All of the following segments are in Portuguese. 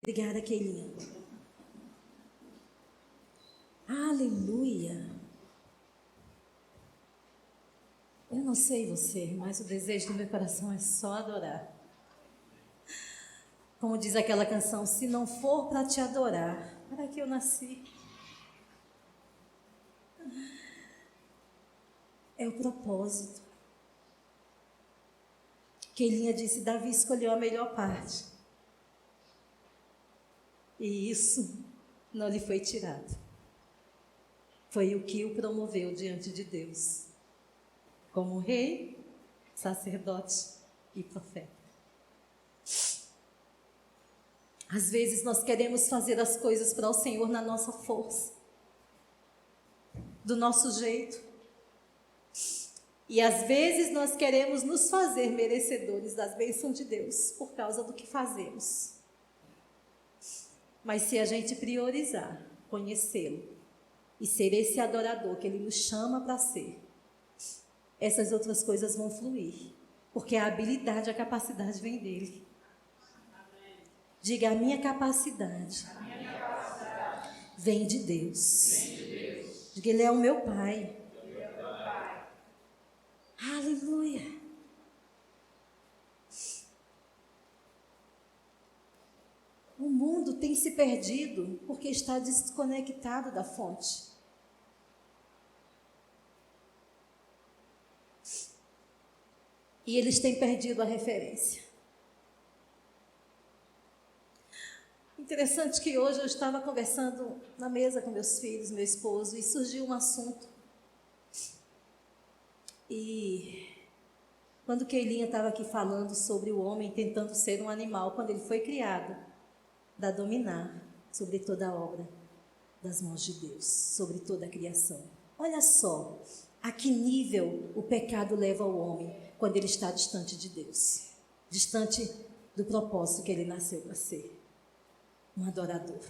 Obrigada, Keilinha. Aleluia. Eu não sei você, mas o desejo do meu coração é só adorar. Como diz aquela canção, se não for para te adorar, para que eu nasci? É o propósito. Keilinha disse, Davi escolheu a melhor parte. E isso não lhe foi tirado. Foi o que o promoveu diante de Deus, como rei, sacerdote e profeta. Às vezes nós queremos fazer as coisas para o Senhor na nossa força, do nosso jeito. E às vezes nós queremos nos fazer merecedores das bênçãos de Deus por causa do que fazemos. Mas se a gente priorizar, conhecê-lo e ser esse adorador que Ele nos chama para ser, essas outras coisas vão fluir, porque a habilidade, a capacidade vem dEle. Diga, a minha capacidade vem de Deus. Diga, Ele é o meu Pai. Aleluia. O mundo tem se perdido porque está desconectado da fonte. E eles têm perdido a referência. Interessante que hoje eu estava conversando na mesa com meus filhos, meu esposo, e surgiu um assunto. E quando Keilinha estava aqui falando sobre o homem tentando ser um animal, quando ele foi criado, para dominar sobre toda a obra das mãos de Deus, sobre toda a criação. Olha só a que nível o pecado leva o homem quando ele está distante de Deus, distante do propósito que ele nasceu para ser, um adorador.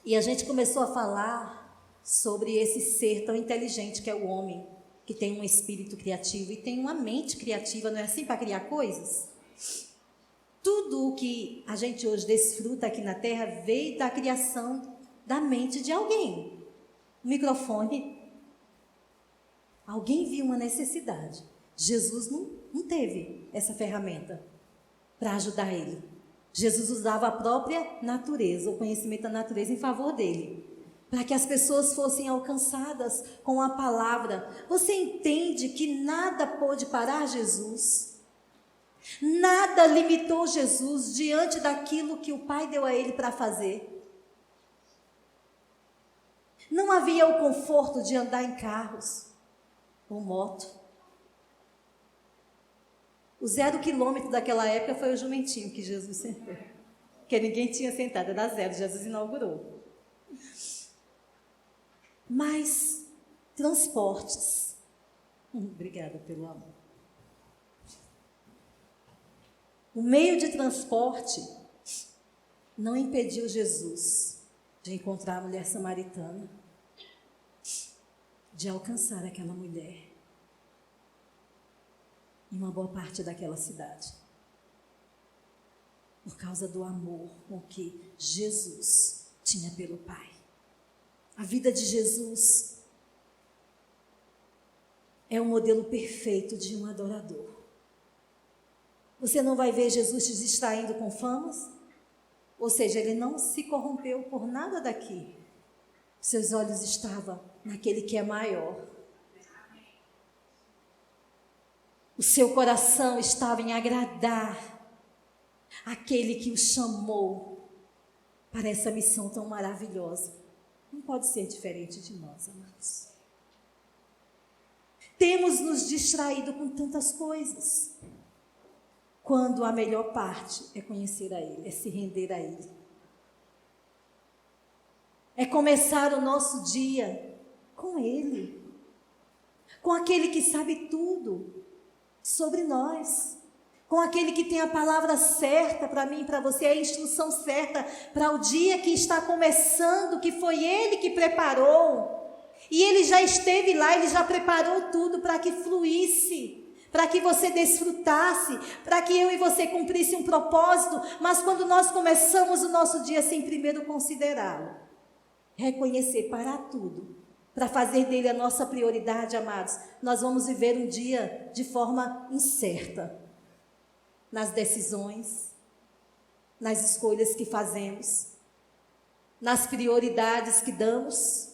E a gente começou a falar sobre esse ser tão inteligente que é o homem, que tem um espírito criativo e tem uma mente criativa, não é assim, para criar coisas? Tudo o que a gente hoje desfruta aqui na Terra veio da criação da mente de alguém. O microfone, alguém viu uma necessidade. Jesus não teve essa ferramenta para ajudar ele. Jesus usava a própria natureza, o conhecimento da natureza em favor dele, para que as pessoas fossem alcançadas com a palavra. Você entende que nada pôde parar Jesus? Nada limitou Jesus diante daquilo que o Pai deu a ele para fazer. Não havia o conforto de andar em carros ou moto. O 0 quilômetro daquela época foi o jumentinho que Jesus sentou, que ninguém tinha sentado, era 0, Jesus inaugurou. Mas transportes, obrigada pelo amor. O meio de transporte não impediu Jesus de encontrar a mulher samaritana, de alcançar aquela mulher em uma boa parte daquela cidade, por causa do amor com que Jesus tinha pelo Pai. A vida de Jesus é o modelo perfeito de um adorador. Você não vai ver Jesus te distraindo com famas, ou seja, ele não se corrompeu por nada daqui. Seus olhos estavam naquele que é maior. O seu coração estava em agradar aquele que o chamou para essa missão tão maravilhosa. Não pode ser diferente de nós, amados. Temos nos distraído com tantas coisas, quando a melhor parte é conhecer a Ele, é se render a Ele. É começar o nosso dia com Ele, com aquele que sabe tudo sobre nós, com aquele que tem a palavra certa para mim e para você, a instrução certa para o dia que está começando, que foi Ele que preparou. E Ele já esteve lá, Ele já preparou tudo para que fluísse, para que você desfrutasse, para que eu e você cumprisse um propósito, mas quando nós começamos o nosso dia sem primeiro considerá-lo, reconhecer, parar tudo, para fazer dele a nossa prioridade, amados, nós vamos viver um dia de forma incerta, nas decisões, nas escolhas que fazemos, nas prioridades que damos.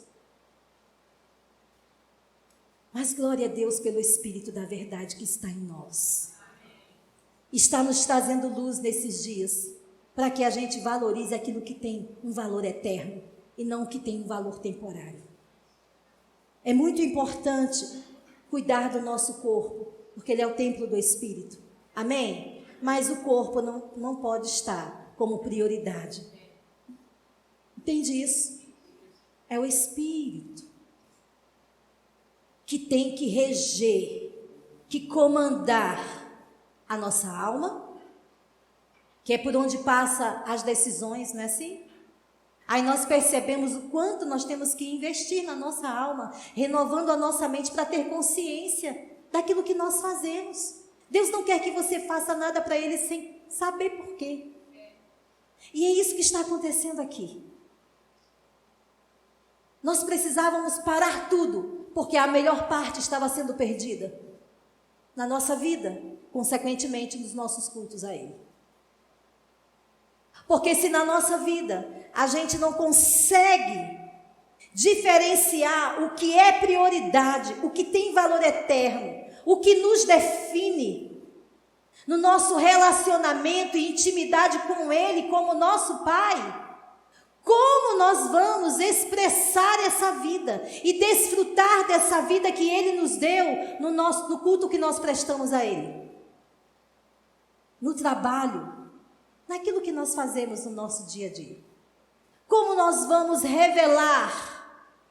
Mas glória a Deus pelo Espírito da verdade que está em nós. Está nos trazendo luz nesses dias, para que a gente valorize aquilo que tem um valor eterno e não o que tem um valor temporário. É muito importante cuidar do nosso corpo, porque ele é o templo do Espírito. Amém? Mas o corpo não pode estar como prioridade. Entende isso? É o Espírito que tem que reger, que comandar a nossa alma, que é por onde passa as decisões, não é assim? Aí nós percebemos o quanto nós temos que investir na nossa alma, renovando a nossa mente para ter consciência daquilo que nós fazemos. Deus não quer que você faça nada para Ele sem saber por quê. E é isso que está acontecendo aqui. Nós precisávamos parar tudo, porque a melhor parte estava sendo perdida na nossa vida, consequentemente nos nossos cultos a Ele. Porque se na nossa vida a gente não consegue diferenciar o que é prioridade, o que tem valor eterno, o que nos define no nosso relacionamento e intimidade com Ele, como nosso Pai, como nós vamos expressar essa vida e desfrutar dessa vida que Ele nos deu no culto que nós prestamos a Ele? No trabalho, naquilo que nós fazemos no nosso dia a dia. Como nós vamos revelar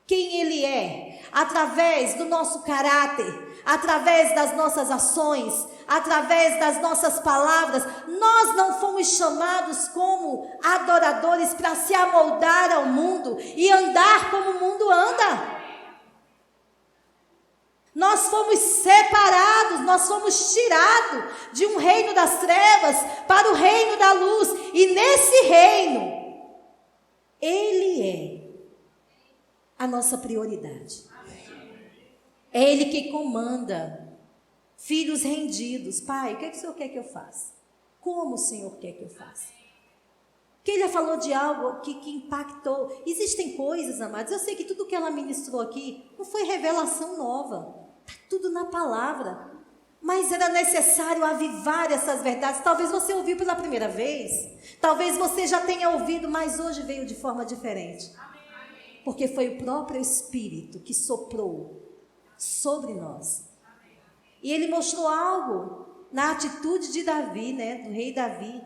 quem Ele é? Através do nosso caráter, através das nossas ações, através das nossas palavras. Nós não fomos chamados como adoradores para se amoldar ao mundo e andar como o mundo anda. Nós fomos separados, nós fomos tirados de um reino das trevas para o reino da luz. E nesse reino, Ele é a nossa prioridade. É Ele que comanda. Filhos rendidos. Pai, o que é que o Senhor quer que eu faça? Como o Senhor quer que eu faça? Que Ele falou de algo que impactou. Existem coisas, amados, eu sei que tudo que ela ministrou aqui não foi revelação nova. Está tudo na palavra. Mas era necessário avivar essas verdades. Talvez você ouviu pela primeira vez. Talvez você já tenha ouvido, mas hoje veio de forma diferente. Porque foi o próprio Espírito que soprou sobre nós. E Ele mostrou algo na atitude de Davi, né, do rei Davi,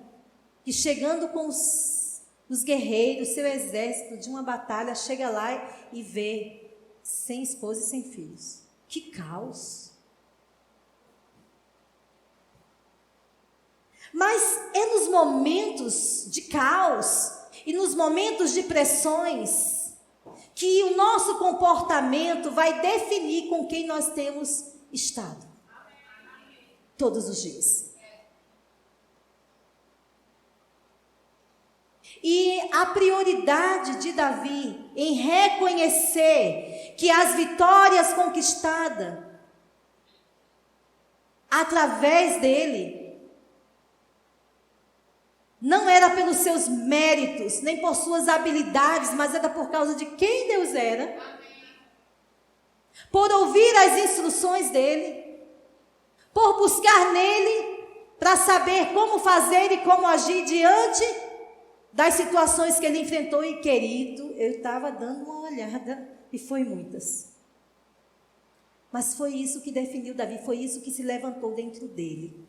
que chegando com os guerreiros, seu exército de uma batalha, chega lá e vê sem esposa e sem filhos. Que caos! Mas é nos momentos de caos e nos momentos de pressões que o nosso comportamento vai definir com quem nós temos estado. Todos os dias. E a prioridade de Davi em reconhecer que as vitórias conquistadas através dele não era pelos seus méritos, nem por suas habilidades, mas era por causa de quem Deus era, por ouvir as instruções dele, por buscar nele para saber como fazer e como agir diante das situações que ele enfrentou. E querido, eu estava dando uma olhada e foi muitas. Mas foi isso que definiu Davi, foi isso que se levantou dentro dele.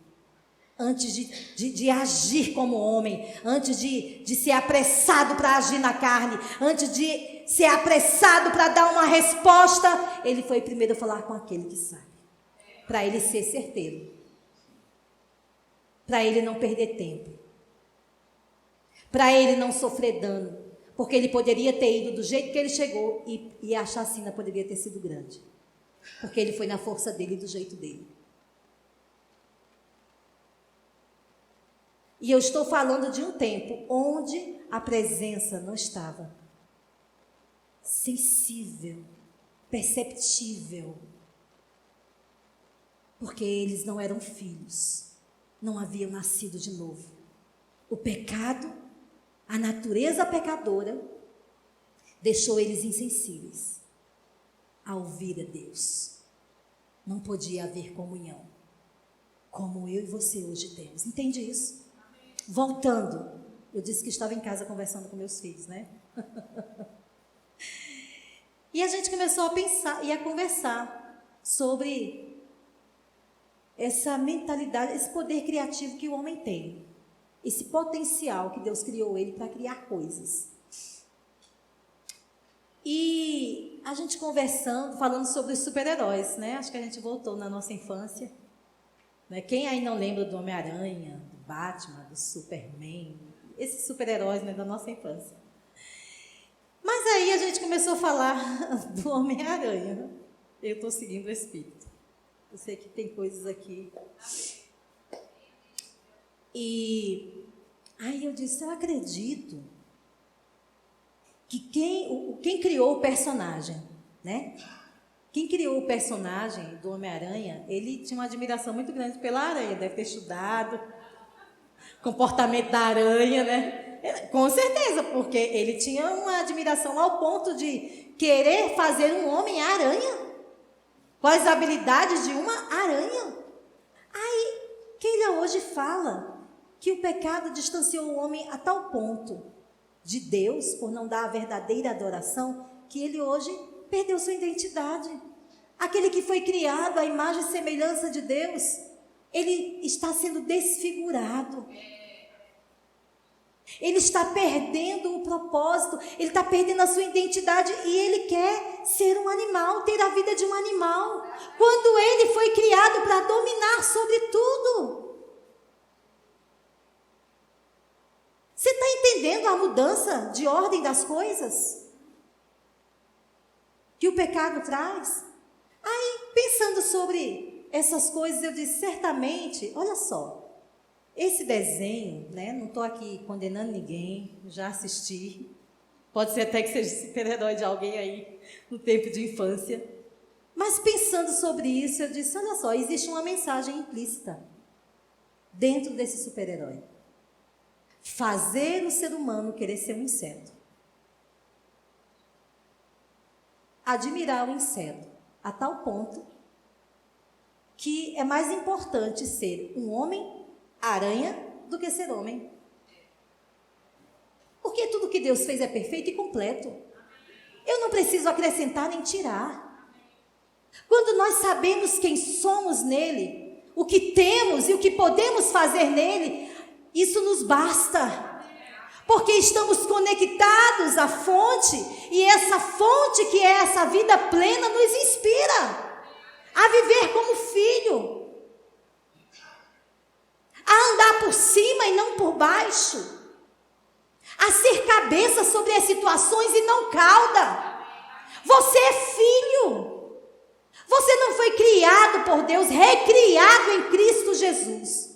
Antes de agir como homem, antes de ser apressado para agir na carne, antes de ser apressado para dar uma resposta, ele foi primeiro falar com aquele que sabe. Para ele ser certeiro. Para ele não perder tempo. Para ele não sofrer dano. Porque ele poderia ter ido do jeito que ele chegou e a chacina poderia ter sido grande. Porque ele foi na força dele e do jeito dele. E eu estou falando de um tempo onde a presença não estava sensível, perceptível, porque eles não eram filhos, não haviam nascido de novo. O pecado, a natureza pecadora, deixou eles insensíveis a ouvir a Deus. Não podia haver comunhão, como eu e você hoje temos. Entende isso? Voltando, eu disse que estava em casa conversando com meus filhos, né? E a gente começou a pensar e a conversar sobre essa mentalidade, esse poder criativo que o homem tem, esse potencial que Deus criou ele para criar coisas. E a gente conversando, falando sobre os super-heróis, né? Acho que a gente voltou na nossa infância. Né? Quem aí não lembra do Homem-Aranha, do Batman, do Superman, esses super-heróis, né, da nossa infância. Mas aí a gente começou a falar do Homem-Aranha. Eu estou seguindo o Espírito. Eu sei que tem coisas aqui. E aí eu disse, eu acredito que quem criou o personagem, né? Quem criou o personagem do Homem-Aranha, ele tinha uma admiração muito grande pela aranha, deve ter estudado o comportamento da aranha, né? Com certeza, porque ele tinha uma admiração ao ponto de querer fazer um homem-aranha, com as habilidades de uma aranha. Aí, Keila hoje fala que o pecado distanciou o homem a tal ponto de Deus, por não dar a verdadeira adoração, que ele hoje perdeu sua identidade. Aquele que foi criado à imagem e semelhança de Deus, ele está sendo desfigurado. Ele está perdendo o propósito, ele está perdendo a sua identidade e ele quer ser um animal, ter a vida de um animal, quando ele foi criado para dominar sobre tudo. Você está entendendo a mudança de ordem das coisas que o pecado traz? Aí, pensando sobre essas coisas, eu disse, certamente, olha só, esse desenho, né, não estou aqui condenando ninguém, já assisti, pode ser até que seja super-herói de alguém aí, no tempo de infância, mas pensando sobre isso, eu disse, olha só, existe uma mensagem implícita dentro desse super-herói. Fazer o ser humano querer ser um inseto. Admirar o inseto a tal ponto que é mais importante ser um homem-aranha do que ser homem. Porque tudo que Deus fez é perfeito e completo. Eu não preciso acrescentar nem tirar. Quando nós sabemos quem somos nele, o que temos e o que podemos fazer nele, isso nos basta, porque estamos conectados à fonte, e essa fonte que é essa vida plena nos inspira a viver como filho, a andar por cima e não por baixo, a ser cabeça sobre as situações e não cauda. Você é filho, você não foi criado por Deus, recriado em Cristo Jesus,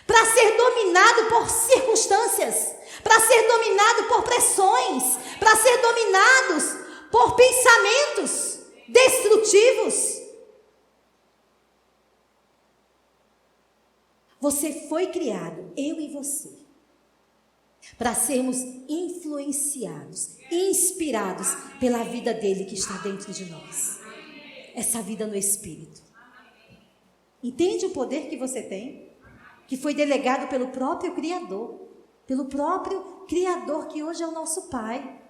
para ser dominado por circunstâncias, para ser dominado por pressões, para ser dominados por pensamentos destrutivos. Você foi criado, eu e você, para sermos influenciados, inspirados pela vida dele que está dentro de nós. Essa vida no Espírito. Entende o poder que você tem? Que foi delegado pelo próprio Criador, que hoje é o nosso Pai.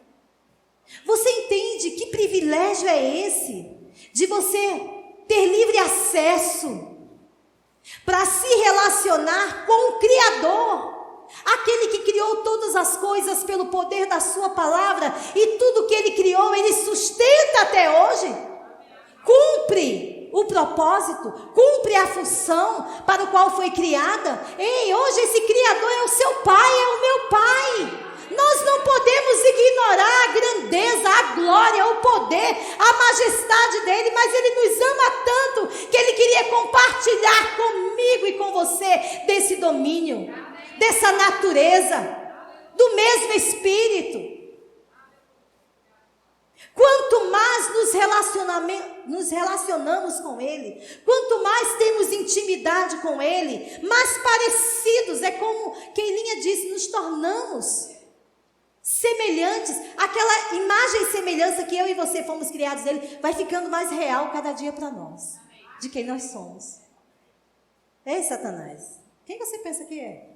Você entende que privilégio é esse, de você ter livre acesso para se relacionar com o Criador, aquele que criou todas as coisas pelo poder da sua palavra, e tudo que ele criou, ele sustenta até hoje, cumpre o propósito, cumpre a função para o qual foi criada. Ei, hoje esse Criador é o seu Pai, é o meu Pai. Nós não podemos ignorar a grandeza, a glória, o poder, a majestade dele, mas ele nos ama tanto que ele queria compartilhar comigo comigo e com você desse domínio, dessa natureza, do mesmo Espírito. Quanto mais nos relacionamos com Ele, quanto mais temos intimidade com Ele, mais parecidos, é como Keilinha disse, nos tornamos semelhantes. Aquela imagem e semelhança que eu e você fomos criados dele, vai ficando mais real cada dia para nós, de quem nós somos. Ei, Satanás, quem você pensa que é?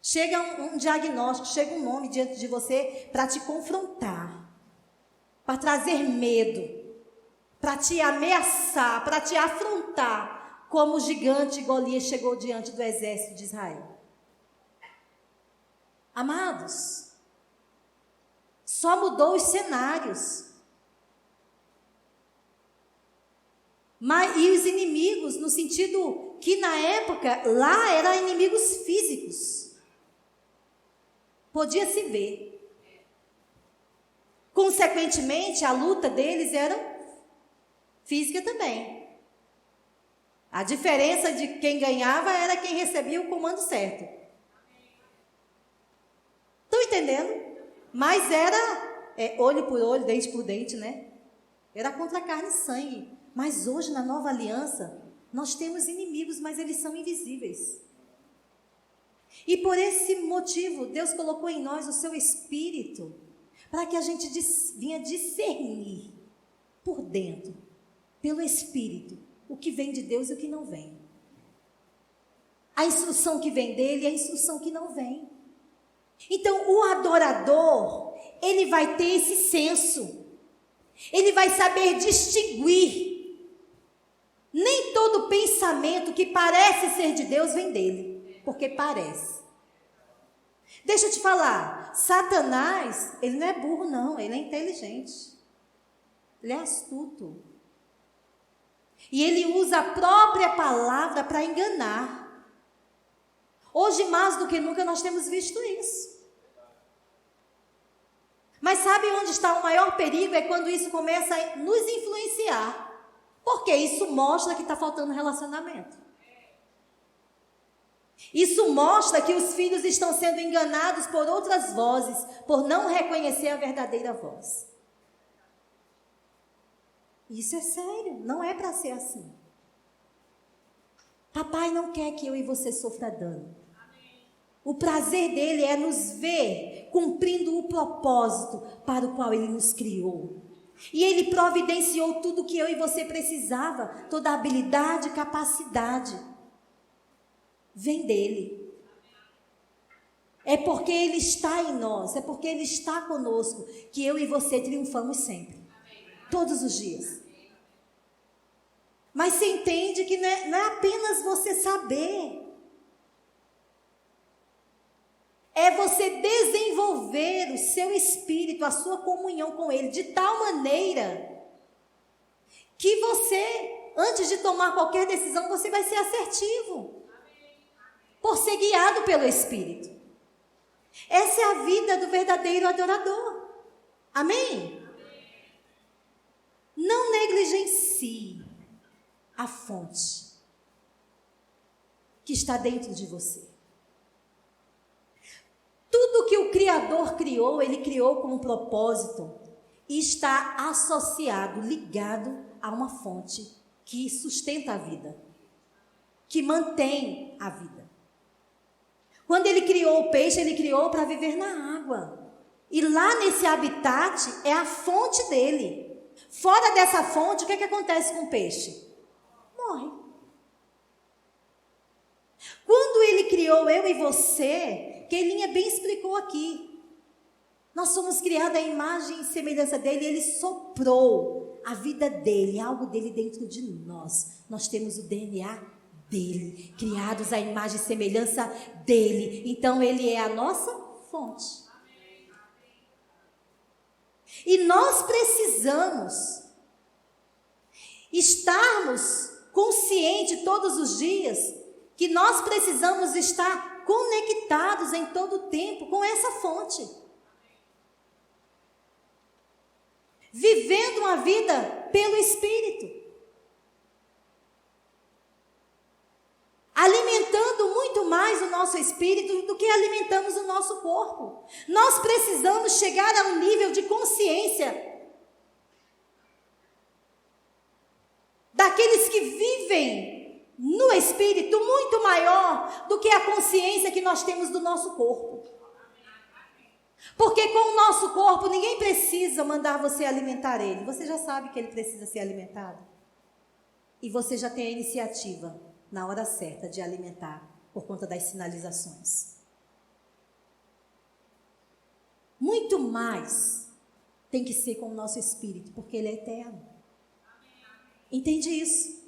Chega um diagnóstico, chega um nome diante de você para te confrontar, para trazer medo, para te ameaçar, para te afrontar, como o gigante Golias chegou diante do exército de Israel. Amados, só mudou os cenários. E os inimigos, no sentido que na época, lá eram inimigos físicos. Podia se ver. Consequentemente, a luta deles era física também. A diferença de quem ganhava era quem recebia o comando certo. Estão entendendo? Mas era olho por olho, dente por dente, né? Era contra carne e sangue. Mas hoje, na nova aliança, nós temos inimigos, mas eles são invisíveis. E por esse motivo, Deus colocou em nós o seu Espírito, para que a gente vinha discernir por dentro, pelo Espírito, o que vem de Deus e o que não vem. A instrução que vem dele e a instrução que não vem. Então, o adorador, ele vai ter esse senso. Ele vai saber distinguir. Nem todo pensamento que parece ser de Deus vem dele, porque parece. Deixa eu te falar, Satanás, ele não é burro não, ele é inteligente. Ele é astuto. E ele usa a própria palavra para enganar. Hoje, mais do que nunca, nós temos visto isso. Mas sabe onde está o maior perigo? É quando isso começa a nos influenciar. Porque isso mostra que está faltando relacionamento. Isso mostra que os filhos estão sendo enganados por outras vozes, por não reconhecer a verdadeira voz. Isso é sério, não é para ser assim. Papai não quer que eu e você sofra dano. O prazer dele é nos ver cumprindo o propósito para o qual ele nos criou. E ele providenciou tudo que eu e você precisava, toda a habilidade e capacidade. Vem dele. É porque ele está em nós, é porque ele está conosco, que eu e você triunfamos sempre. Todos os dias. Mas você entende que não é apenas você saber. É você desenvolver o seu espírito, a sua comunhão com ele, de tal maneira que você, antes de tomar qualquer decisão, você vai ser assertivo. Por ser guiado pelo Espírito. Essa é a vida do verdadeiro adorador. Amém? Não negligencie a fonte que está dentro de você. Tudo que o Criador criou, ele criou com um propósito e está associado, ligado a uma fonte que sustenta a vida, que mantém a vida. Quando ele criou o peixe, ele criou para viver na água. E lá nesse habitat é a fonte dele. Fora dessa fonte, o que acontece com o peixe? Morre. Quando ele criou eu e você, Keilinha bem explicou aqui. Nós somos criados à imagem e semelhança dele, e ele soprou a vida dele, algo dele dentro de nós. Nós temos o DNA dele, criados à imagem e semelhança dele. Então ele é a nossa fonte. E nós precisamos estarmos conscientes todos os dias que nós precisamos estar conectados em todo o tempo com essa fonte. Vivendo uma vida pelo Espírito. alimentando muito mais o nosso espírito do que alimentamos o nosso corpo. Nós precisamos chegar a um nível de consciência daqueles que vivem no espírito muito maior do que a consciência que nós temos do nosso corpo. Porque com o nosso corpo ninguém precisa mandar você alimentar ele. Você já sabe que ele precisa ser alimentado. E você já tem a iniciativa na hora certa de alimentar por conta das sinalizações. Muito mais tem que ser com o nosso espírito, porque ele é eterno. Entende isso?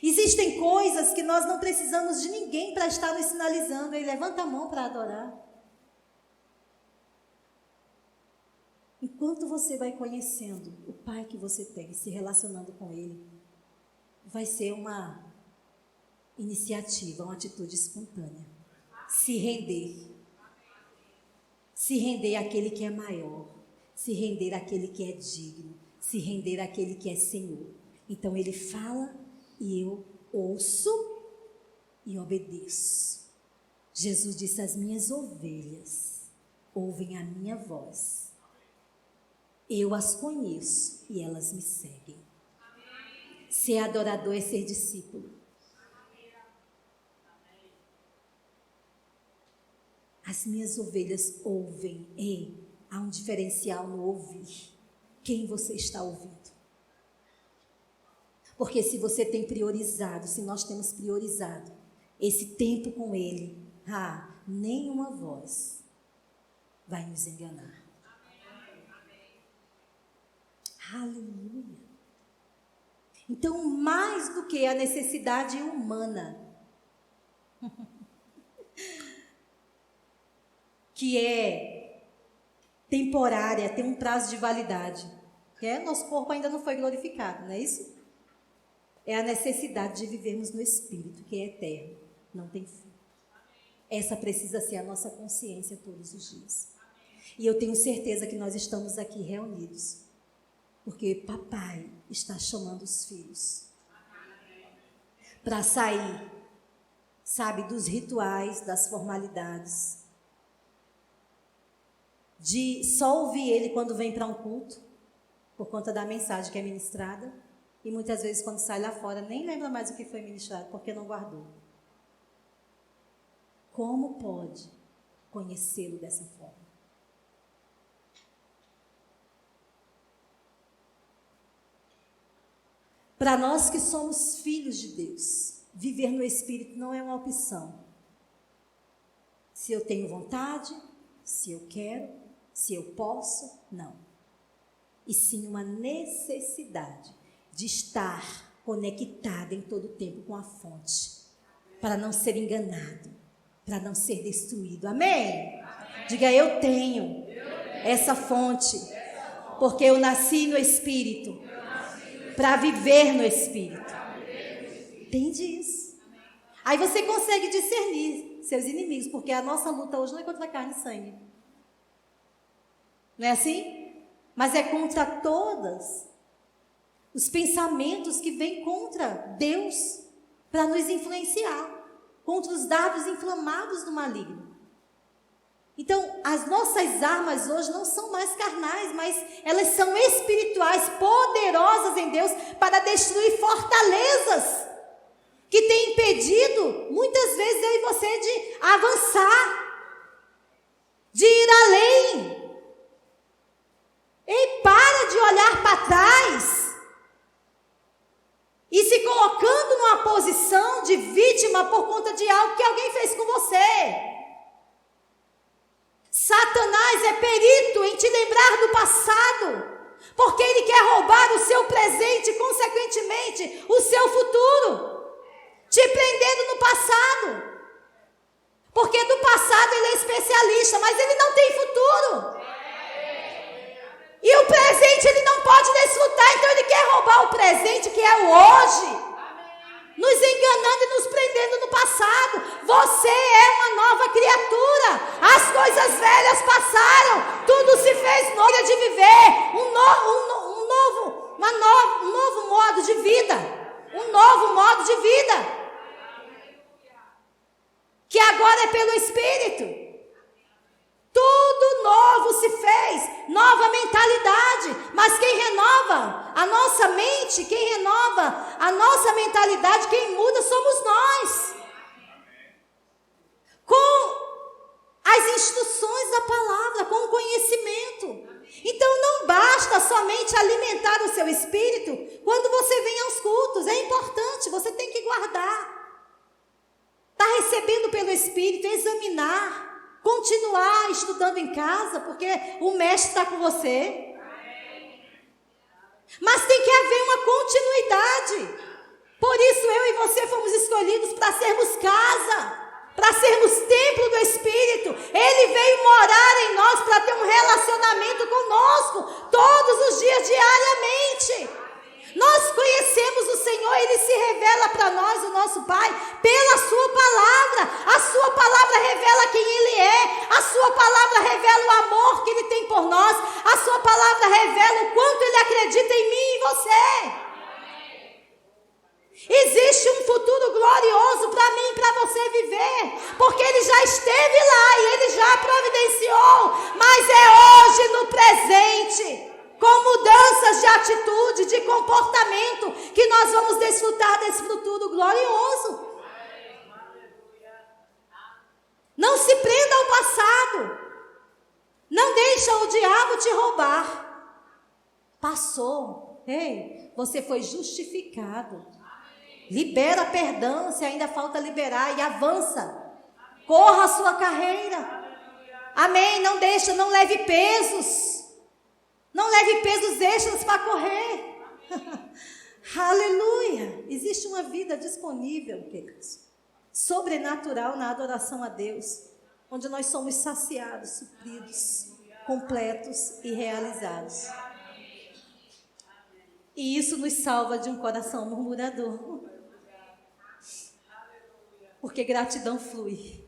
Existem coisas que nós não precisamos de ninguém para estar nos sinalizando. Ele levanta a mão para adorar. Enquanto você vai conhecendo o Pai que você tem, se relacionando com Ele, vai ser uma iniciativa, uma atitude espontânea. Se render. Se render àquele que é maior. Se render àquele que é digno. Se render àquele que é Senhor. Então Ele fala e eu ouço e obedeço. Jesus disse: as minhas ovelhas ouvem a minha voz. Eu as conheço e elas me seguem. Ser adorador é ser discípulo. As minhas ovelhas ouvem. E há um diferencial no ouvir. Quem você está ouvindo? Porque se você tem priorizado, se nós temos priorizado esse tempo com Ele, nenhuma voz vai nos enganar. Aleluia. Então, mais do que a necessidade humana, que é temporária, tem um prazo de validade, nosso corpo ainda não foi glorificado, não é isso? É a necessidade de vivermos no Espírito, que é eterno, não tem fim. Essa precisa ser a nossa consciência todos os dias. E eu tenho certeza que nós estamos aqui reunidos porque papai está chamando os filhos para sair, sabe, dos rituais, das formalidades, de só ouvir ele quando vem para um culto, por conta da mensagem que é ministrada, e muitas vezes quando sai lá fora nem lembra mais o que foi ministrado, porque não guardou. Como pode conhecê-lo dessa forma? Para nós que somos filhos de Deus, viver no Espírito não é uma opção. Se eu tenho vontade, se eu quero, se eu posso, não. E sim uma necessidade de estar conectado em todo o tempo com a fonte, para não ser enganado, para não ser destruído. Amém? Diga: eu tenho essa fonte, porque eu nasci no Espírito. Para viver no Espírito. Entende isso? Aí você consegue discernir seus inimigos, porque a nossa luta hoje não é contra carne e sangue. Não é assim? Mas é contra todos os pensamentos que vêm contra Deus para nos influenciar, contra os dardos inflamados do maligno. Então, as nossas armas hoje não são mais carnais, mas elas são espirituais, poderosas em Deus para destruir fortalezas que têm impedido, muitas vezes, eu e você de avançar, de ir além. E para de olhar para trás e se colocando numa posição de vítima por conta de algo que alguém fez com você. Satanás é perito em te lembrar do passado, porque ele quer roubar o seu presente e, consequentemente, o seu futuro, te prendendo no passado, porque do passado ele é especialista, mas ele não tem futuro, e o presente ele não pode desfrutar, então ele quer roubar o presente que é o hoje, nos enganando e nos prendendo no passado. Você é uma nova criatura. As coisas velhas passaram. Tudo se fez novo de viver. Um novo modo de vida. Um novo modo de vida. Espírito. Tudo novo se fez, nova mentalidade. Mas quem renova a nossa mente, quem renova a nossa mentalidade, quem muda somos nós. Com as instruções da palavra, com o conhecimento. Então não basta somente alimentar o seu espírito quando você vem aos cultos. É importante, você tem que guardar. Está recebendo pelo Espírito, examinar. Continuar estudando em casa, porque o mestre está com você. Mas tem que haver uma continuidade. Por isso eu e você fomos escolhidos para sermos casa, para sermos templo do Espírito. Ele veio morar em nós para ter um relacionamento conosco todos os dias, diariamente. Nós conhecemos o Senhor, Ele se revela para nós, o nosso Pai, pela sua palavra. A sua palavra revela quem Ele é. A sua palavra revela o amor que Ele tem por nós. A sua palavra revela o quanto Ele acredita em mim e em você. Existe um futuro glorioso para mim e para você viver, porque Ele já esteve lá e Ele já providenciou, mas é hoje no presente, com mudanças de atitude, de comportamento, que nós vamos desfrutar desse futuro glorioso. Não se prenda ao passado, não deixa o diabo te roubar. Passou, ei, você foi justificado. Libera perdão, se ainda falta liberar, e avança. Corra a sua carreira. Amém? Não deixa, não leve pesos. Não leve pesos extras para correr. Aleluia. Existe uma vida disponível, queridos, sobrenatural na adoração a Deus, onde nós somos saciados, supridos, completos e realizados. E isso nos salva de um coração murmurador. Porque gratidão flui.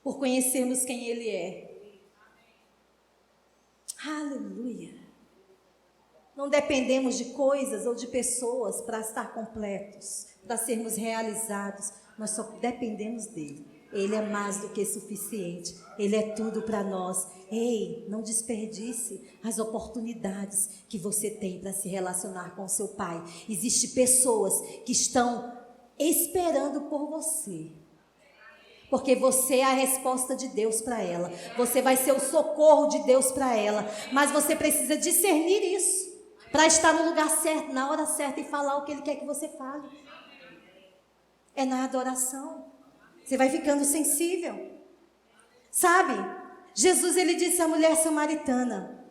Por conhecermos quem Ele é. Aleluia. Não dependemos de coisas ou de pessoas para estar completos, para sermos realizados. Nós só dependemos dEle. Ele é mais do que suficiente. Ele é tudo para nós. Ei, não desperdice as oportunidades que você tem para se relacionar com o seu Pai. Existem pessoas que estão esperando por você. Porque você é a resposta de Deus para ela. Você vai ser o socorro de Deus para ela. Mas você precisa discernir isso, para estar no lugar certo, na hora certa e falar o que Ele quer que você fale. É na adoração. Você vai ficando sensível. Sabe, Jesus, Ele disse à mulher samaritana: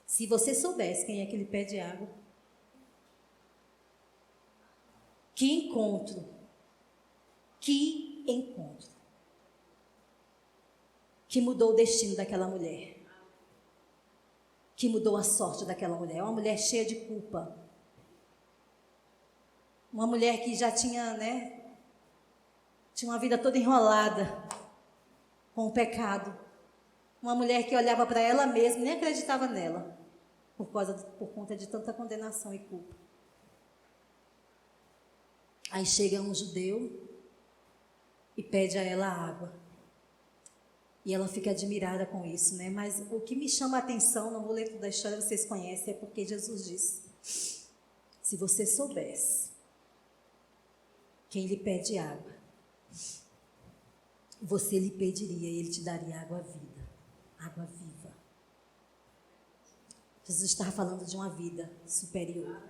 se você soubesse quem é que lhe pede água. Que encontro. Que encontro. Que mudou o destino daquela mulher. Que mudou a sorte daquela mulher. Uma mulher cheia de culpa. Uma mulher que já tinha, tinha uma vida toda enrolada com o pecado. Uma mulher que olhava para ela mesma e nem acreditava nela, por conta de tanta condenação e culpa. Aí chega um judeu e pede a ela água. E ela fica admirada com isso, Mas o que me chama a atenção, não vou ler toda a história, vocês conhecem, é porque Jesus disse: se você soubesse quem lhe pede água, você lhe pediria e Ele te daria água viva. Jesus estava falando de uma vida superior.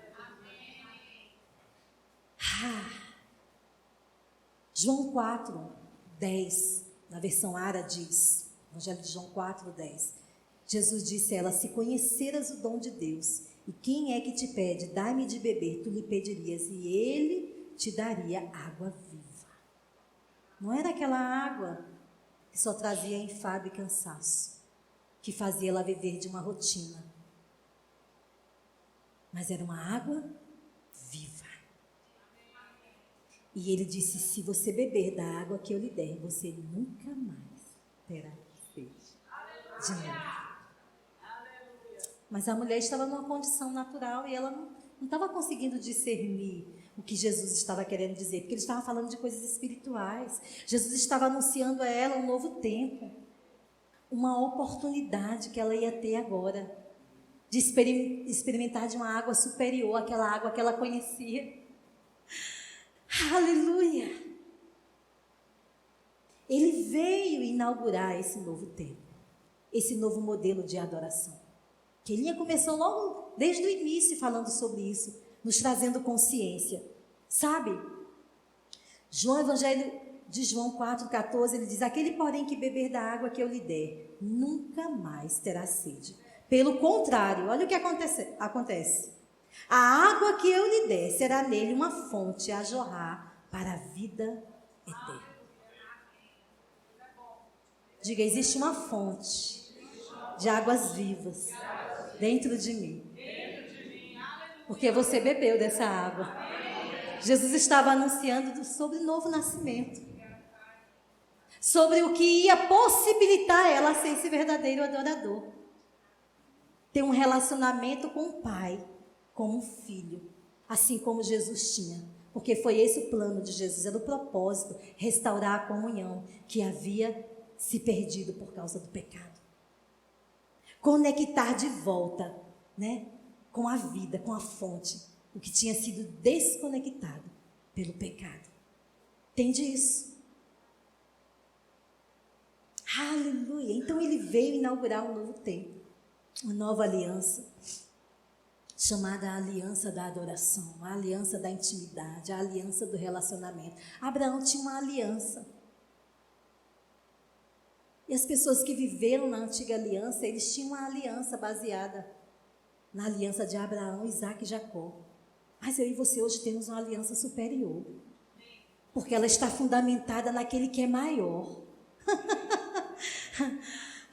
João 4:10, na versão Ara diz, Evangelho de João 4:10, Jesus disse a ela: se conheceras o dom de Deus, e quem é que te pede, dai-me de beber, tu lhe pedirias, e Ele te daria água viva. Não era aquela água que só trazia enfado e cansaço, que fazia ela viver de uma rotina, mas era uma água viva. E Ele disse: se você beber da água que eu lhe der, você nunca mais terá sede de novo. Mas a mulher estava numa condição natural e ela não estava conseguindo discernir o que Jesus estava querendo dizer, porque ele estava falando de coisas espirituais. Jesus estava anunciando a ela um novo tempo, uma oportunidade que ela ia ter agora, de experimentar de uma água superior àquela água que ela conhecia. Aleluia! Ele veio inaugurar esse novo tempo, esse novo modelo de adoração. Kelinha começou logo desde o início falando sobre isso, nos trazendo consciência. Sabe? Evangelho de João 4,14, ele diz: aquele, porém, que beber da água que eu lhe der, nunca mais terá sede. Pelo contrário, olha o que acontece. A água que eu lhe der será nele uma fonte a jorrar para a vida eterna. Diga: existe uma fonte de águas vivas dentro de mim. Porque você bebeu dessa água. Jesus estava anunciando sobre o novo nascimento. Sobre o que ia possibilitar ela ser esse verdadeiro adorador. Ter um relacionamento com o Pai, como um filho. Assim como Jesus tinha. Porque foi esse o plano de Jesus. Era o propósito, restaurar a comunhão que havia se perdido por causa do pecado. Conectar de volta, né, com a vida, com a fonte, o que tinha sido desconectado pelo pecado. Entende isso? Aleluia! Então ele veio inaugurar um novo tempo, uma nova aliança, chamada a aliança da adoração, a aliança da intimidade, a aliança do relacionamento. Abraão tinha uma aliança. E as pessoas que viveram na antiga aliança, eles tinham uma aliança baseada na aliança de Abraão, Isaac e Jacó. Mas eu e você hoje temos uma aliança superior. Porque ela está fundamentada naquele que é maior.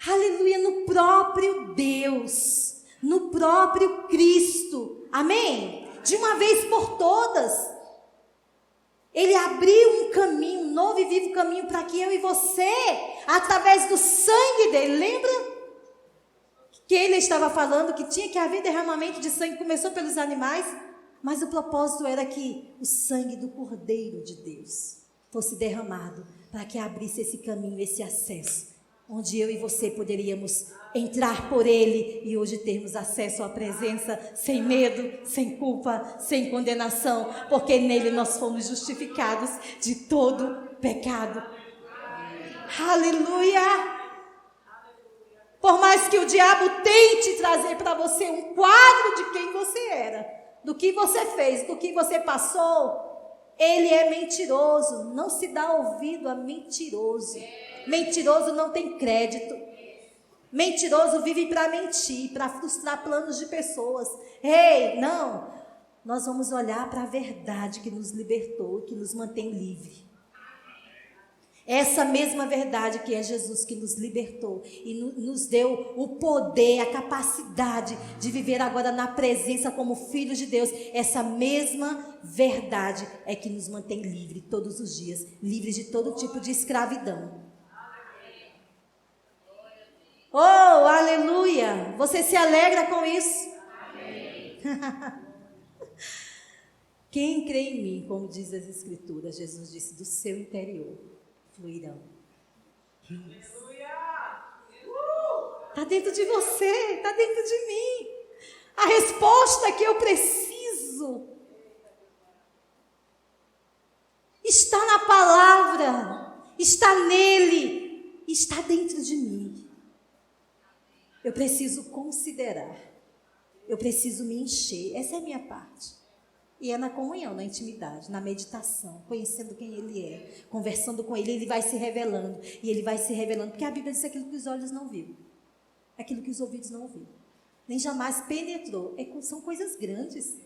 Aleluia, no próprio Deus, no próprio Cristo. Amém? De uma vez por todas. Ele abriu um caminho, um novo e vivo caminho para que eu e você, através do sangue dele, lembra? Que ele estava falando que tinha que haver derramamento de sangue, começou pelos animais, mas o propósito era que o sangue do Cordeiro de Deus fosse derramado para que abrisse esse caminho, esse acesso, onde eu e você poderíamos entrar por ele e hoje termos acesso à presença sem medo, sem culpa, sem condenação, porque nele nós fomos justificados de todo pecado. Aleluia! Por mais que o diabo tente trazer para você um quadro de quem você era, do que você fez, do que você passou, ele é mentiroso. Não se dá ouvido a mentiroso. Mentiroso não tem crédito. Mentiroso vive para mentir, para frustrar planos de pessoas. Ei, não. Nós vamos olhar para a verdade que nos libertou, que nos mantém livre. Essa mesma verdade que é Jesus, que nos libertou e nos deu o poder, a capacidade de viver agora na presença como filhos de Deus. Essa mesma verdade é que nos mantém livre todos os dias, livres de todo tipo de escravidão. Oh, aleluia! Você se alegra com isso? Amém. Quem crê em mim, como diz as Escrituras, Jesus disse, do seu interior fluirão. Está dentro de você, está dentro de mim. A resposta que eu preciso está na palavra, está nele, está dentro de mim. Eu preciso considerar, eu preciso me encher, essa é a minha parte. E é na comunhão, na intimidade, na meditação, conhecendo quem ele é, conversando com ele, ele vai se revelando, e ele vai se revelando, porque a Bíblia diz aquilo que os olhos não viram, aquilo que os ouvidos não ouviram, nem jamais penetrou, são coisas grandes.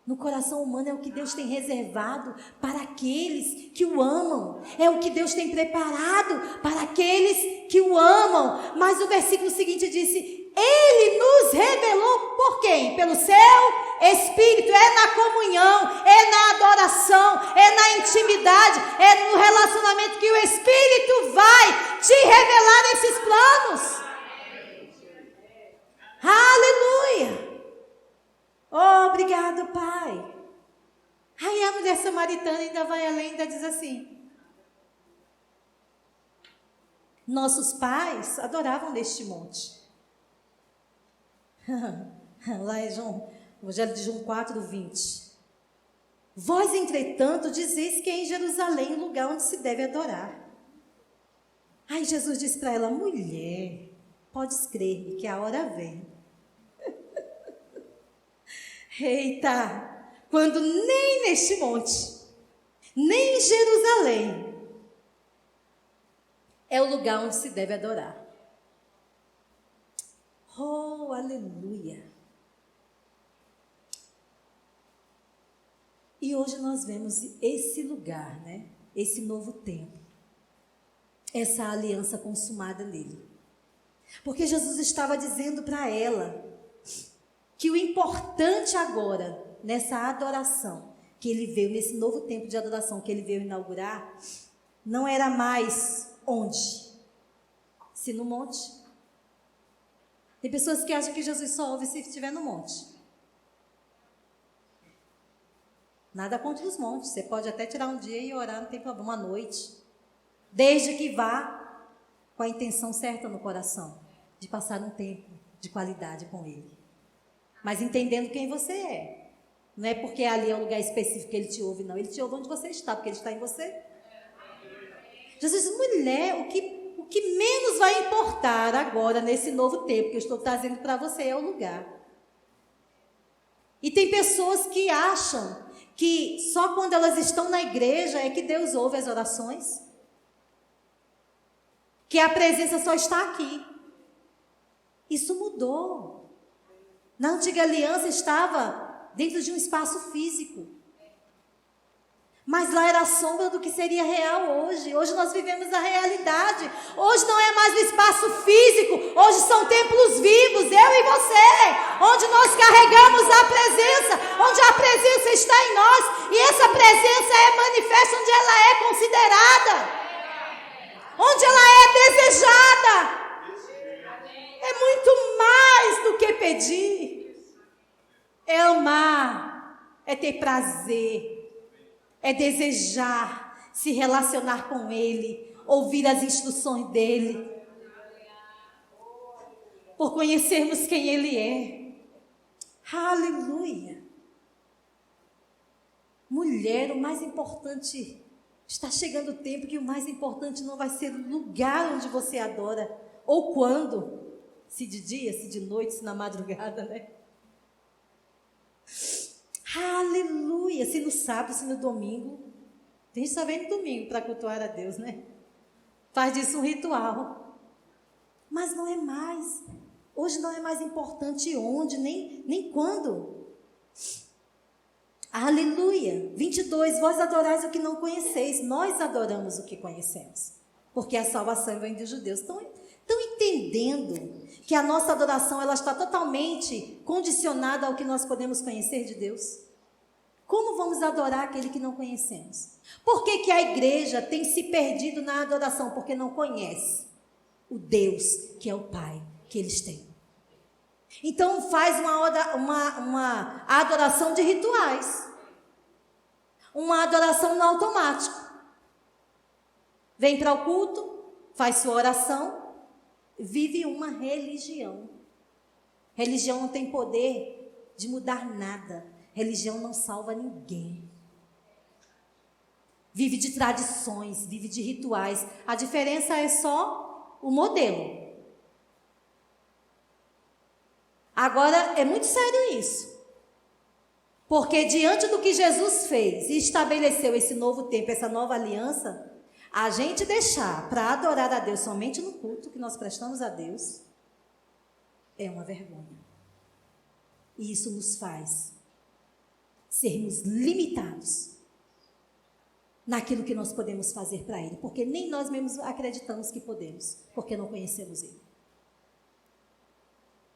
No coração humano é o que Deus tem reservado para aqueles que o amam. É o que Deus tem preparado para aqueles que o amam. Mas o versículo seguinte disse, ele nos revelou por quem? Pelo seu Espírito. É na comunhão, é na adoração, é na intimidade, é no relacionamento que o Espírito vai te revelar esses planos. Aleluia! Oh, obrigado, Pai. Aí a mulher samaritana ainda vai além e ainda diz assim: nossos pais adoravam neste monte. Lá em Evangelho de João 4:20. Vós, entretanto, dizeis que é em Jerusalém o lugar onde se deve adorar. Aí Jesus diz para ela: mulher, podes crer-me que a hora vem. Eita! Quando nem neste monte, nem em Jerusalém, é o lugar onde se deve adorar. Oh, aleluia! E hoje nós vemos esse lugar, né? Esse novo tempo. Essa aliança consumada nele. Porque Jesus estava dizendo para ela que o importante agora, nessa adoração que ele veio, nesse novo tempo de adoração que ele veio inaugurar, não era mais onde? Se no monte. Tem pessoas que acham que Jesus só ouve se estiver no monte. Nada contra os montes. Você pode até tirar um dia e orar, não tem problema, à noite. Desde que vá com a intenção certa no coração, de passar um tempo de qualidade com Ele. Mas entendendo quem você é. Não é porque ali é um lugar específico que Ele te ouve, não. Ele te ouve onde você está, porque Ele está em você. Jesus diz: mulher, o que menos vai importar agora, nesse novo tempo que eu estou trazendo para você, é o lugar. E tem pessoas que acham que só quando elas estão na igreja é que Deus ouve as orações. Que a presença só está aqui. Isso mudou. Na antiga aliança estava dentro de um espaço físico. Mas lá era a sombra do que seria real hoje. Hoje nós vivemos a realidade. Hoje não é mais o espaço físico. Hoje são templos vivos, eu e você. Onde nós carregamos a presença. Onde a presença está em nós. E essa presença é manifesta onde ela é considerada. Onde ela é desejada. É muito mais do que pedir. É amar. É ter prazer. É desejar se relacionar com Ele, ouvir as instruções dEle, por conhecermos quem Ele é. Aleluia! Mulher, o mais importante, está chegando o tempo que o mais importante não vai ser o lugar onde você adora, ou quando, se de dia, se de noite, se na madrugada, né? Aleluia! Se no sábado, se no domingo. Tem gente só vem no domingo para cultuar a Deus, né? Faz disso um ritual. Mas não é mais. Hoje não é mais importante onde, nem quando. Aleluia! 22. Vós adorais o que não conheceis. Nós adoramos o que conhecemos. Porque a salvação vem dos judeus. Estão entendendo que a nossa adoração ela está totalmente condicionada ao que nós podemos conhecer de Deus? Como vamos adorar aquele que não conhecemos? Por que a igreja tem se perdido na adoração? Porque não conhece o Deus que é o Pai que eles têm. Então faz uma adoração de rituais. Uma adoração no automático. Vem para o culto, faz sua oração, vive uma religião. Religião não tem poder de mudar nada. Religião não salva ninguém. Vive de tradições, vive de rituais. A diferença é só o modelo. Agora, é muito sério isso. Porque diante do que Jesus fez e estabeleceu esse novo tempo, essa nova aliança, a gente deixar para adorar a Deus somente no culto que nós prestamos a Deus, é uma vergonha. E isso nos faz sermos limitados naquilo que nós podemos fazer para Ele, porque nem nós mesmos acreditamos que podemos, porque não conhecemos Ele.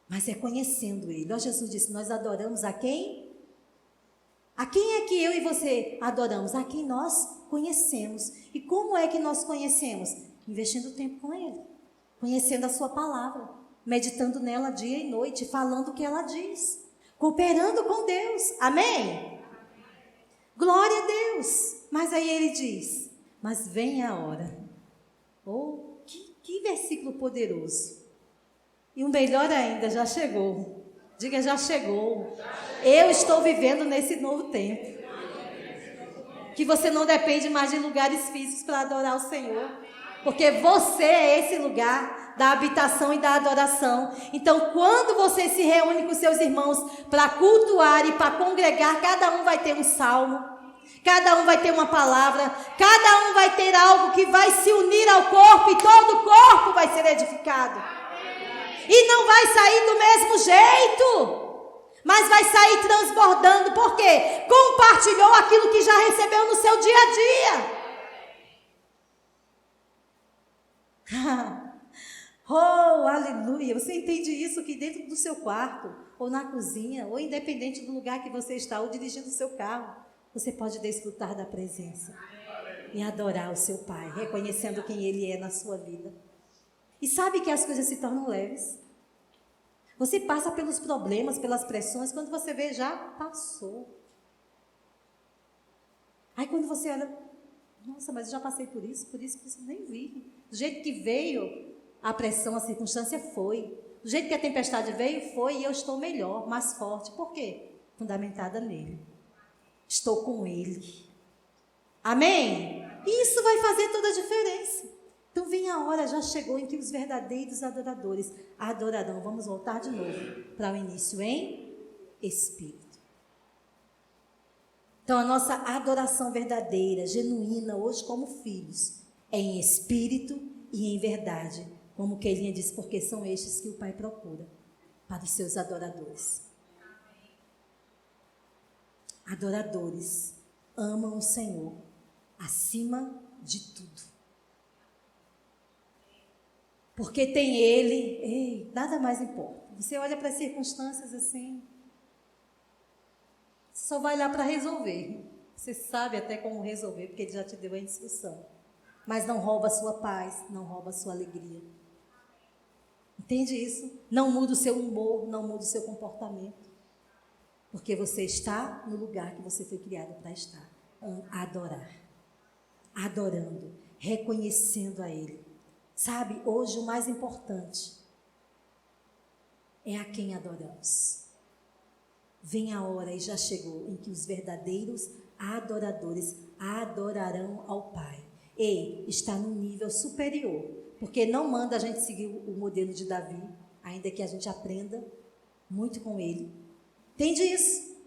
Mas é conhecendo Ele. Ó, Jesus disse, nós adoramos a quem? A quem é que eu e você adoramos? A quem nós conhecemos. E como é que nós conhecemos? Investindo tempo com Ele, conhecendo a sua palavra, meditando nela dia e noite, falando o que ela diz, cooperando com Deus. Amém? Glória a Deus. Mas aí ele diz, mas vem a hora. Oh, que versículo poderoso. E o melhor ainda, já chegou. Diga, já chegou. Eu estou vivendo nesse novo tempo. Que você não depende mais de lugares físicos para adorar o Senhor. Porque você é esse lugar da habitação e da adoração. Então, quando você se reúne com seus irmãos para cultuar e para congregar, cada um vai ter um salmo. Cada um vai ter uma palavra, cada um vai ter algo que vai se unir ao corpo e todo o corpo vai ser edificado. E não vai sair do mesmo jeito, mas vai sair transbordando, porque compartilhou aquilo que já recebeu no seu dia a dia. Oh, aleluia! Você entende isso que dentro do seu quarto, ou na cozinha, ou independente do lugar que você está, ou dirigindo o seu carro, você pode desfrutar da presença e adorar o seu Pai, reconhecendo quem Ele é na sua vida. E sabe que as coisas se tornam leves. Você passa pelos problemas, pelas pressões, quando você vê, já passou. Aí quando você olha, nossa, mas eu já passei por isso que isso nem vi. Do jeito que veio a pressão, a circunstância foi. Do jeito que a tempestade veio, foi, e eu estou melhor, mais forte. Por quê? Fundamentada nele. Estou com Ele. Amém? Isso vai fazer toda a diferença. Então vem a hora, já chegou, em que os verdadeiros adoradores adorarão. Vamos voltar de novo para o início, em espírito. Então a nossa adoração verdadeira, genuína, hoje como filhos, é em espírito e em verdade. Como Keilinha disse, porque são estes que o Pai procura para os seus adoradores. Adoradores amam o Senhor acima de tudo. Porque tem Ele, nada mais importa. Você olha para as circunstâncias assim, só vai lá para resolver. Você sabe até como resolver, porque Ele já te deu a instrução. Mas não rouba a sua paz, não rouba a sua alegria. Entende isso? Não muda o seu humor, não muda o seu comportamento. Porque você está no lugar que você foi criado para estar. Adorar. Adorando. Reconhecendo a Ele. Sabe, hoje o mais importante é a quem adoramos. Vem a hora, e já chegou, em que os verdadeiros adoradores adorarão ao Pai. E está num nível superior. Porque não manda a gente seguir o modelo de Davi, ainda que a gente aprenda muito com ele. Entende isso?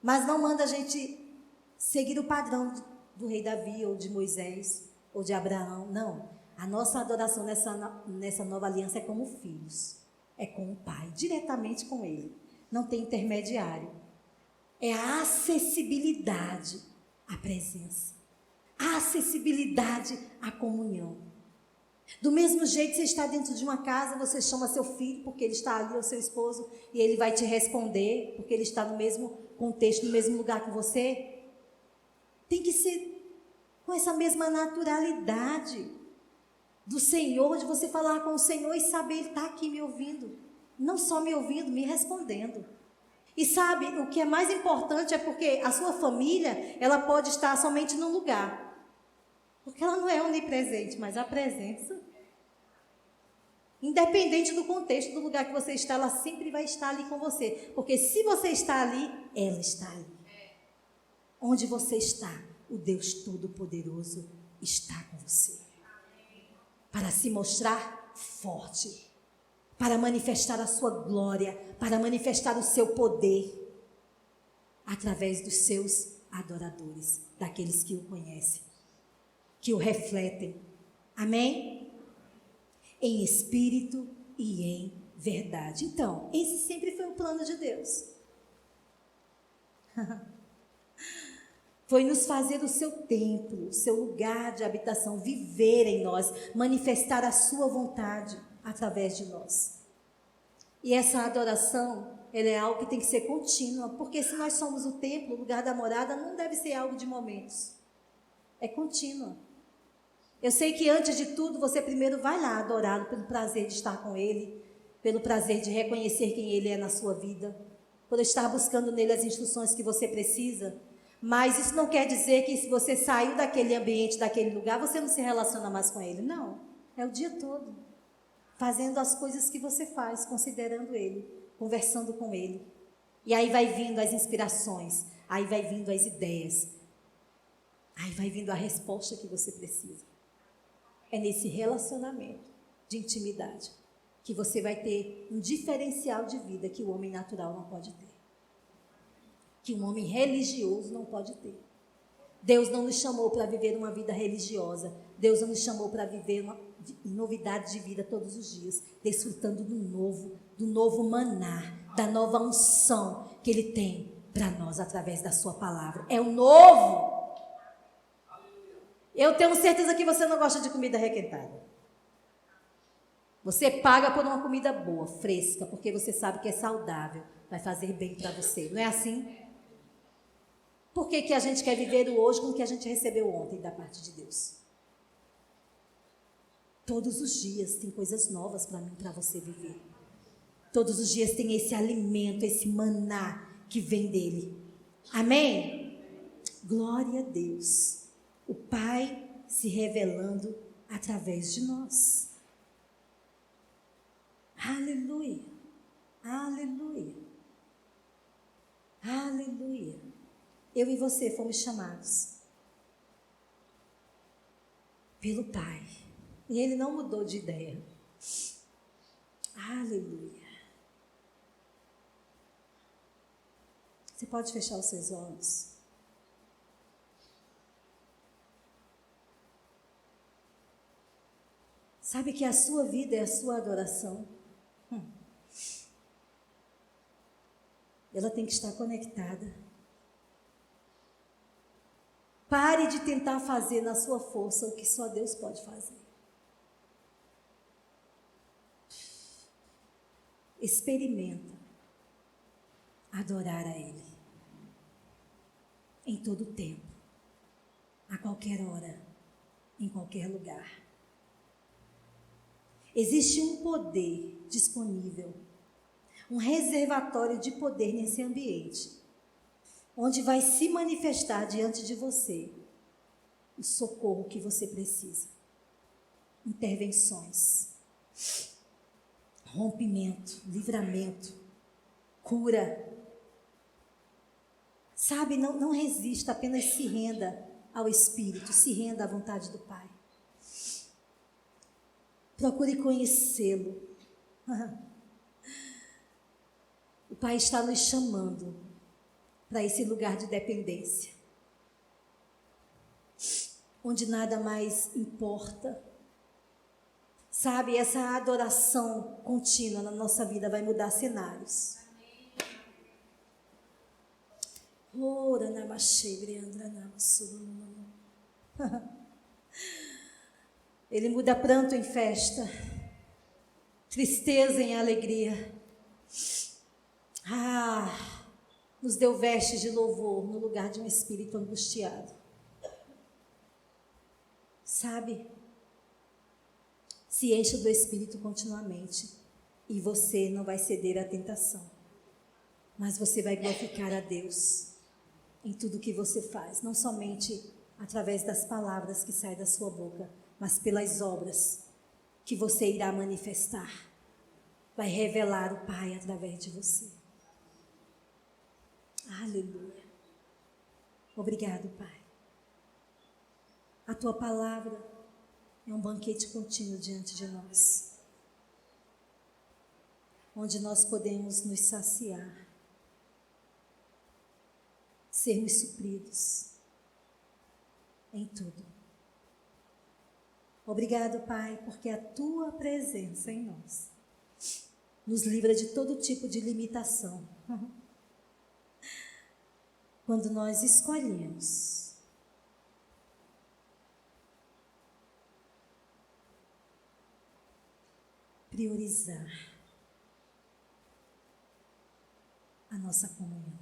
Mas não manda a gente seguir o padrão do rei Davi, ou de Moisés, ou de Abraão. Não. A nossa adoração nessa nova aliança é como filhos. É com o Pai, diretamente com Ele. Não tem intermediário. É a acessibilidade à presença. A acessibilidade à comunhão. Do mesmo jeito, você está dentro de uma casa, você chama seu filho, porque ele está ali, ou seu esposo, e ele vai te responder, porque ele está no mesmo contexto, no mesmo lugar que você. Tem que ser com essa mesma naturalidade do Senhor, de você falar com o Senhor e saber, Ele está aqui me ouvindo. Não só me ouvindo, me respondendo. E sabe, o que é mais importante é porque a sua família, ela pode estar somente num lugar. Porque ela não é onipresente, mas a presença, independente do contexto, do lugar que você está, ela sempre vai estar ali com você. Porque se você está ali, ela está ali. Onde você está, o Deus Todo-Poderoso está com você. Para se mostrar forte, para manifestar a sua glória, para manifestar o seu poder, através dos seus adoradores, daqueles que o conhecem, que o refletem. Amém? Em espírito e em verdade. Então, esse sempre foi o plano de Deus. Foi nos fazer o seu templo, o seu lugar de habitação, viver em nós, manifestar a sua vontade através de nós. E essa adoração, ela é algo que tem que ser contínua, porque se nós somos o templo, o lugar da morada, não deve ser algo de momentos. É contínua. Eu sei que antes de tudo, você primeiro vai lá adorá-lo pelo prazer de estar com Ele, pelo prazer de reconhecer quem Ele é na sua vida, por estar buscando nele as instruções que você precisa. Mas isso não quer dizer que se você saiu daquele ambiente, daquele lugar, você não se relaciona mais com ele. Não, é o dia todo. Fazendo as coisas que você faz, considerando ele, conversando com ele. E aí vai vindo as inspirações, aí vai vindo as ideias, aí vai vindo a resposta que você precisa. É nesse relacionamento de intimidade que você vai ter um diferencial de vida que o homem natural não pode ter. Que um homem religioso não pode ter. Deus não nos chamou para viver uma vida religiosa. Deus não nos chamou para viver uma novidade de vida todos os dias, desfrutando do novo maná, da nova unção que Ele tem para nós através da sua palavra. É o novo. Eu tenho certeza que você não gosta de comida requentada. Você paga por uma comida boa, fresca, porque você sabe que é saudável, vai fazer bem para você. Não é assim? Por que a gente quer viver o hoje com o que a gente recebeu ontem da parte de Deus? Todos os dias tem coisas novas para mim, para você viver. Todos os dias tem esse alimento, esse maná que vem dele. Amém? Glória a Deus. O Pai se revelando através de nós. Aleluia. Aleluia. Aleluia. Eu e você fomos chamados pelo Pai. E Ele não mudou de ideia. Aleluia. Você pode fechar os seus olhos. Sabe que a sua vida é a sua adoração. Ela tem que estar conectada. Pare de tentar fazer na sua força o que só Deus pode fazer. Experimenta adorar a Ele em todo tempo, a qualquer hora, em qualquer lugar. Existe um poder disponível, um reservatório de poder nesse ambiente, onde vai se manifestar diante de você o socorro que você precisa. Intervenções, rompimento, livramento, cura. Sabe, não resista, apenas se renda ao Espírito, se renda à vontade do Pai. Procure conhecê-lo. O Pai está nos chamando para esse lugar de dependência, onde nada mais importa. Sabe, essa adoração contínua na nossa vida vai mudar cenários. Ora, Ele muda pranto em festa, tristeza em alegria. Nos deu vestes de louvor no lugar de um espírito angustiado. Sabe? Se encha do Espírito continuamente e você não vai ceder à tentação, mas você vai glorificar a Deus em tudo que você faz, não somente através das palavras que saem da sua boca, mas pelas obras que você irá manifestar. Vai revelar o Pai através de você. Aleluia. Obrigado, Pai. A Tua palavra é um banquete contínuo diante de nós, onde nós podemos nos saciar, sermos supridos em tudo. Obrigado, Pai, porque a Tua presença em nós nos livra de todo tipo de limitação. Quando nós escolhemos priorizar a nossa comunhão,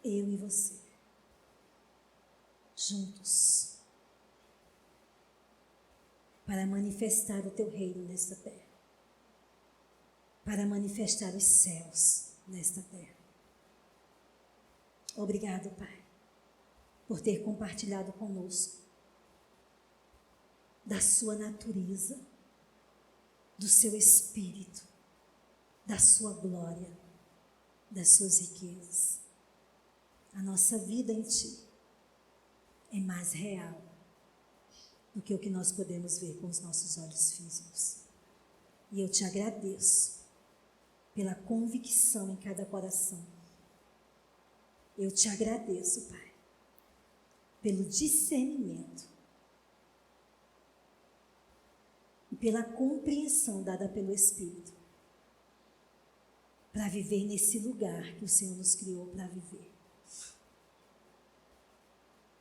eu e você, juntos, para manifestar o Teu reino nesta terra, para manifestar os céus nesta terra. Obrigado, Pai, por ter compartilhado conosco da sua natureza, do seu espírito, da sua glória, das suas riquezas. A nossa vida em Ti é mais real do que o que nós podemos ver com os nossos olhos físicos. E eu Te agradeço pela convicção em cada coração. Eu Te agradeço, Pai, pelo discernimento e pela compreensão dada pelo Espírito para viver nesse lugar que o Senhor nos criou para viver.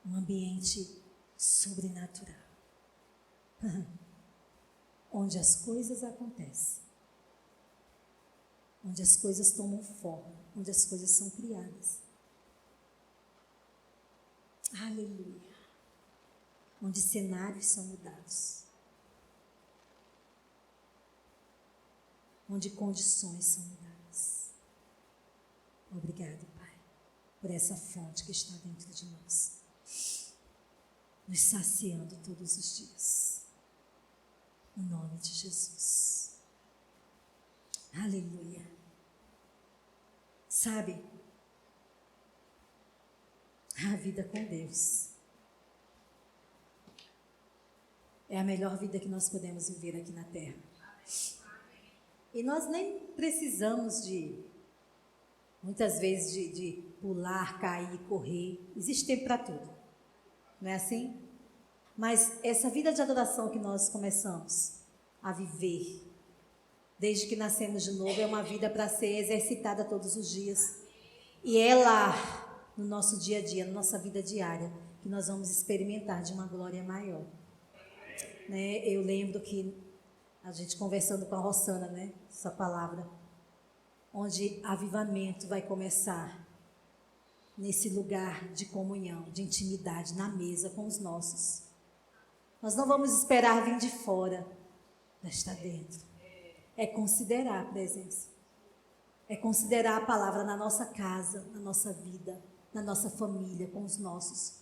Um ambiente sobrenatural, onde as coisas acontecem, onde as coisas tomam forma, onde as coisas são criadas. Aleluia. Onde cenários são mudados, onde condições são mudadas. Obrigado, Pai, por essa fonte que está dentro de nós, nos saciando todos os dias. Em nome de Jesus. Aleluia. Sabe, a vida com Deus é a melhor vida que nós podemos viver aqui na terra. E nós nem precisamos muitas vezes, de pular, cair, correr. Existe tempo para tudo. Não é assim? Mas essa vida de adoração que nós começamos a viver, desde que nascemos de novo, é uma vida para ser exercitada todos os dias. E é lá, no nosso dia a dia, na nossa vida diária, que nós vamos experimentar de uma glória maior. Né? Eu lembro que a gente conversando com a Rossana, né? Essa palavra, onde avivamento vai começar nesse lugar de comunhão, de intimidade, na mesa com os nossos. Nós não vamos esperar vir de fora, mas está dentro. É considerar a presença. É considerar a palavra na nossa casa, na nossa vida, na nossa família, com os nossos,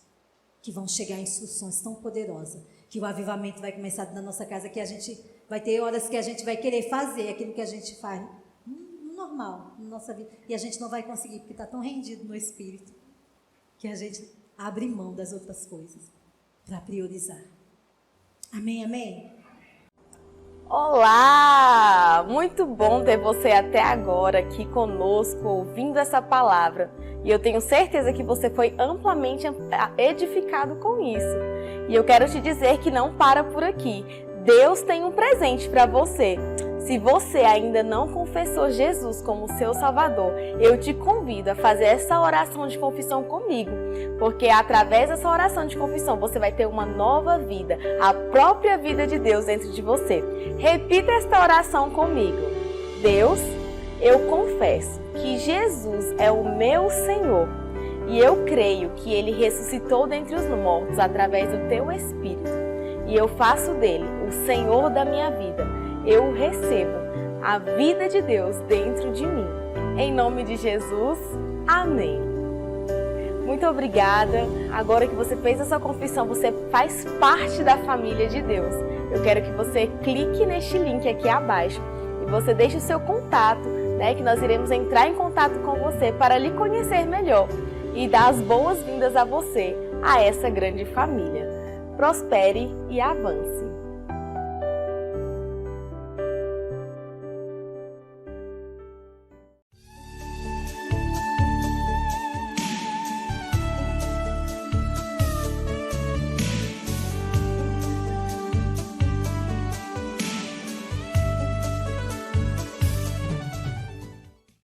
que vão chegar instruções tão poderosas, que o avivamento vai começar na nossa casa, que a gente vai ter horas que a gente vai querer fazer aquilo que a gente faz normal na nossa vida, e a gente não vai conseguir, porque está tão rendido no Espírito, que a gente abre mão das outras coisas para priorizar. Amém, amém? Olá! Muito bom ter você até agora aqui conosco, ouvindo essa palavra. E eu tenho certeza que você foi amplamente edificado com isso. E eu quero te dizer que não para por aqui. Deus tem um presente para você. Se você ainda não confessou Jesus como seu Salvador, eu te convido a fazer essa oração de confissão comigo, porque através dessa oração de confissão você vai ter uma nova vida, a própria vida de Deus dentro de você. Repita esta oração comigo. Deus, eu confesso que Jesus é o meu Senhor e eu creio que Ele ressuscitou dentre os mortos através do Teu Espírito e eu faço dele o Senhor da minha vida. Eu recebo a vida de Deus dentro de mim. Em nome de Jesus, amém. Muito obrigada. Agora que você fez essa confissão, você faz parte da família de Deus. Eu quero que você clique neste link aqui abaixo e você deixe o seu contato, né, que nós iremos entrar em contato com você para lhe conhecer melhor e dar as boas-vindas a você, a essa grande família. Prospere e avance.